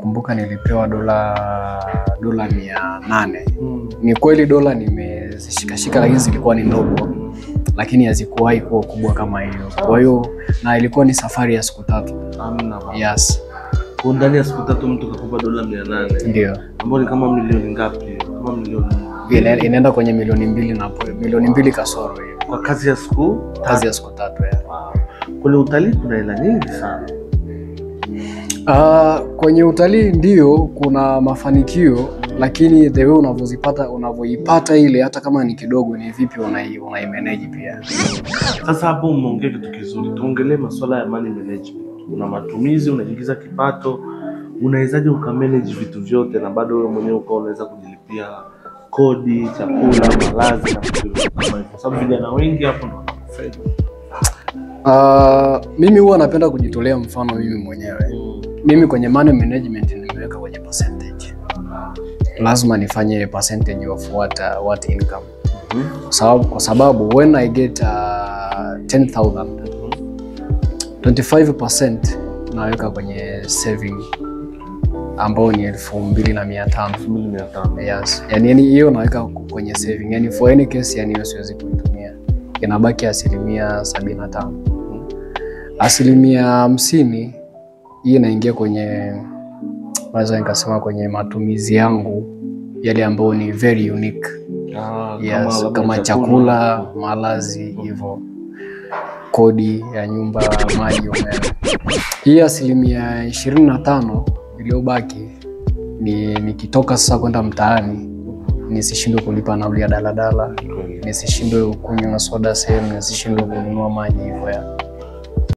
Kumbuka nilipewa dola 800. Ni kweli dola nimezishikashika lakini zilikuwa ni ndogo. Lakini hazikuwahi kuwa kubwa kama hiyo. Kwa hiyo na ilikuwa ni safari ya siku 3. Yes. Kwa ndani ya siku 3 mtu kakupa dola 800. Ndio. Ambapo ni kama milioni ngapi? Kama milioni inaenda kwenye milioni 2 na milioni 2 kasoro hiyo. Kwa kazi ya siku 3 ya. Kwenye utalii kuna hela nyingi sana. Kwenye utalii ndio kuna mafanikio, lakini the way unavyoipata ile hata kama ni kidogo ni vipi unaimanage pia. Sasa hapo umeongea kitu kizuri. Tuongelee masuala ya money management. Una matumizi, unaingiza kipato, unawezaje ukamanage vitu vyote na bado wewe mwenyewe unaweza kujilipia kodi, chakula, malazi na vitu kama hivyo. Kwa sababu vijana wengi hapo ndo wanakufeli. Mimi huwa napenda kujitolea mfano mimi mwenyewe. Mimi kwenye money management nimeweka kwenye percentage. Lazima nifanye percentage of what income. Kwa sababu when I get 10,000, 25% naweka kwenye saving ambao ni 2,500. Yes. Yani hiyo naweka kwenye saving. Yani for any case yani siwezi kuitumia. Inabaki 75%. 50% hii inaingia kwenye, naweza nikasema kwenye matumizi yangu yale ambayo ni very unique. Yes, kama chakula, malazi hivyo, kodi ya nyumba, maji, umeme. Hii 25% iliyobaki ni nikitoka sasa kwenda mtaani nisishindwe kulipa nauli ya daladala, nisishindwe kunywa soda sehemu, nisishindwe kununua maji hivyo ya.